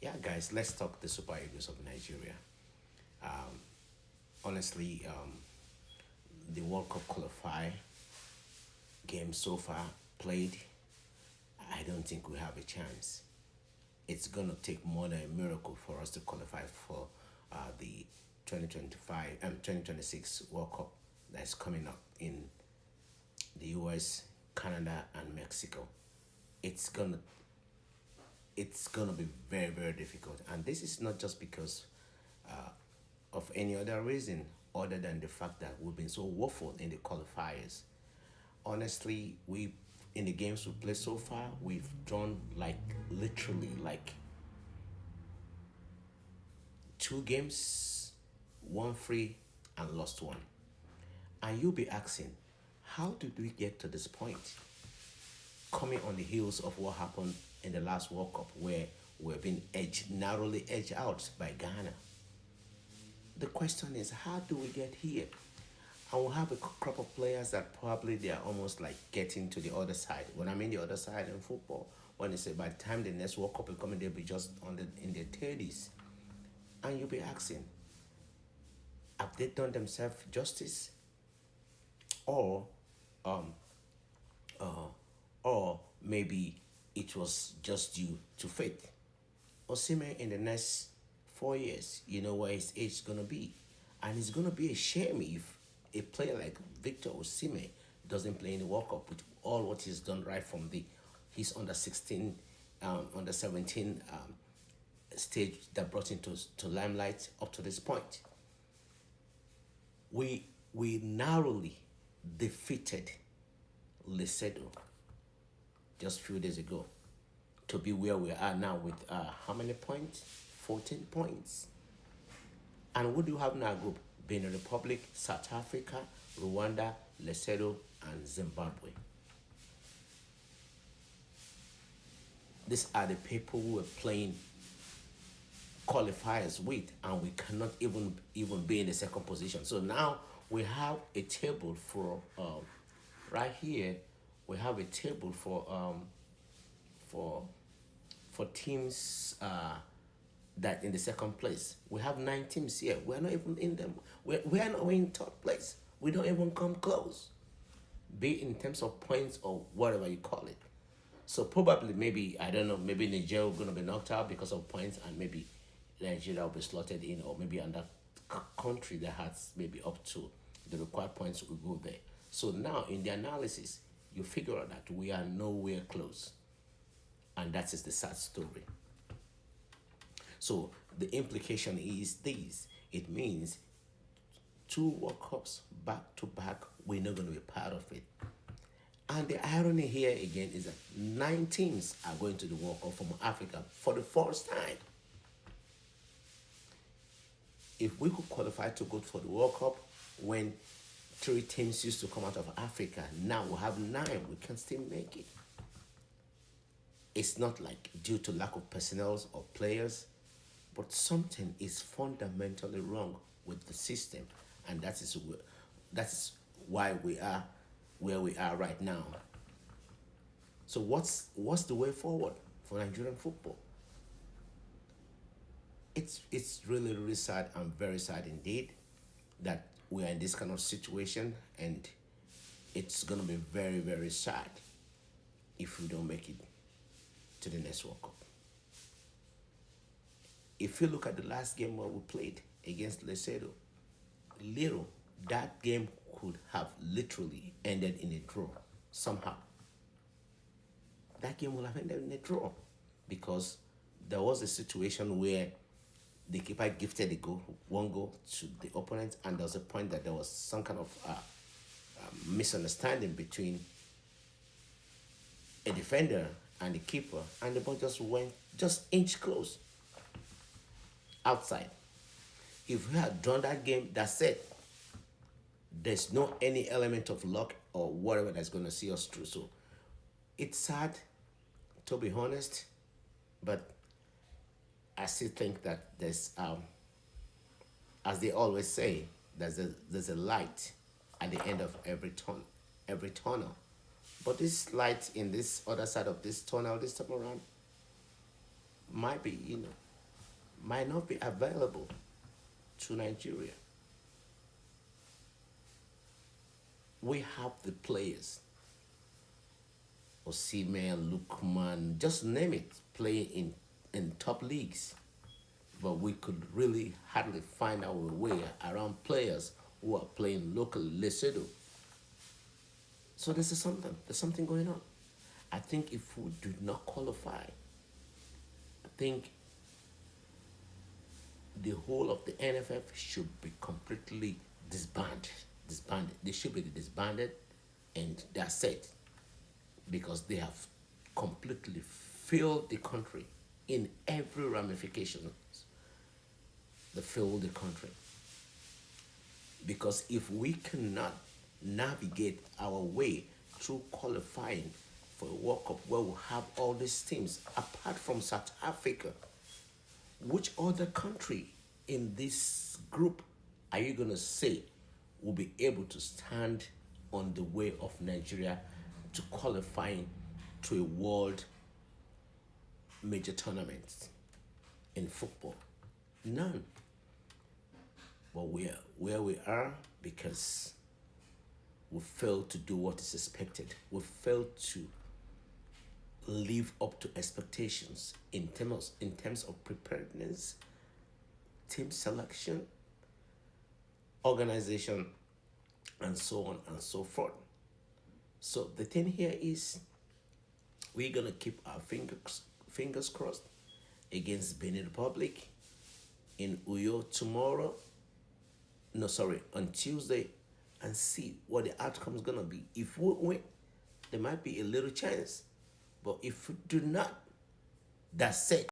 Yeah, guys, let's talk the Super Eagles of Nigeria. Honestly, the World Cup qualify game so far played, I don't think we have a chance. It's gonna take more than a miracle for us to qualify for the 2025 and 2026 World Cup that's coming up in the US, Canada, and Mexico. It's gonna it's gonna be very difficult, and this is not just because of any other reason other than the fact that we've been so woeful in the qualifiers. Honestly, we in the games we played so far, we've drawn like literally like two games, one free, and lost one. And you'll be asking, how did we get to this point? Coming on the heels of what happened in the last World Cup, where we're being narrowly edged out by Ghana. The question is, how do we get here? And we'll have a crop of players that probably they are almost like getting to the other side. When I mean the other side in football, when they say by the time the next World Cup is coming, they'll be just in their 30s. And you'll be asking, have they done themselves justice? Or um, uh, or maybe it was just due to fate. Osime in the next 4 years, you know where his age is gonna be, and it's gonna be a shame if a player like Victor Osime doesn't play in the World Cup with all what he's done right from the his under 16, under 17 stage that brought him to limelight up to this point. We narrowly defeated Lecedo just a few days ago to be where we are now with how many points? 14 points. And what do you have in our group? Benin Republic, South Africa, Rwanda, Lesotho, and Zimbabwe. These are the people who are playing qualifiers with, and we cannot even be in the second position. So now we have a table for right here. We have a table for for teams that in the second place. We have 9 teams here. We're not even in them. We're not in third place. We don't even come close, be it in terms of points or whatever you call it. So probably maybe I don't know, maybe Nigeria will gonna be knocked out because of points, and maybe Nigeria will be slotted in, or maybe another country that has maybe up to the required points will go there. So now in the analysis, you figure out that we are nowhere close, and that is the sad story. So the implication is this: it means two World Cups back to back, we're not going to be part of it. And the irony here again is that 9 teams are going to the World Cup from Africa for the first time. If we could qualify to go for the World Cup when 3 teams used to come out of Africa, now we have 9, we can still make it. It's not like due to lack of personnel or players, but something is fundamentally wrong with the system, and that is why we are where we are right now. So what's the way forward for Nigerian football? It's really sad and very sad indeed that we are in this kind of situation, and it's gonna be very sad if we don't make it to the next World Cup. If you look at the last game where we played against Lesotho, little that game could have literally ended in a draw somehow. That game would have ended in a draw because there was a situation where the keeper gifted a goal, one goal to the opponent, and there was a point that there was some kind of misunderstanding between a defender and the keeper, and the ball just went just inch close outside. If we had drawn that game, that's it. There's no any element of luck or whatever that's going to see us through. So it's sad, to be honest, but I still think that there's, as they always say, there's a light at the end of every tunnel. But this light in this other side of this tunnel this time around might be, might not be available to Nigeria. We have the players, Osimhen, Lukman, just name it, playing in top leagues. But we could really hardly find our way around players who are playing local Lesotho. So this is something. There's something going on. I think if we do not qualify, I think the whole of the NFF should be completely disbanded. Disbanded. They should be disbanded, and that's it, because they have completely failed the country in every ramification. They failed the country because if we cannot navigate our way through qualifying for a World Cup where we have all these teams, apart from South Africa, which other country in this group are you going to say will be able to stand on the way of Nigeria to qualifying to a world major tournament in football? None. But we are where we are because we failed to do what is expected. We failed to live up to expectations in terms of preparedness, team selection, organization, and so on and so forth. So the thing here is we're gonna keep our fingers crossed against Benin Republic in Uyo tomorrow. No, sorry, on Tuesday, and see what the outcome is gonna be. If we win, there might be a little chance, but if we do not, that's it.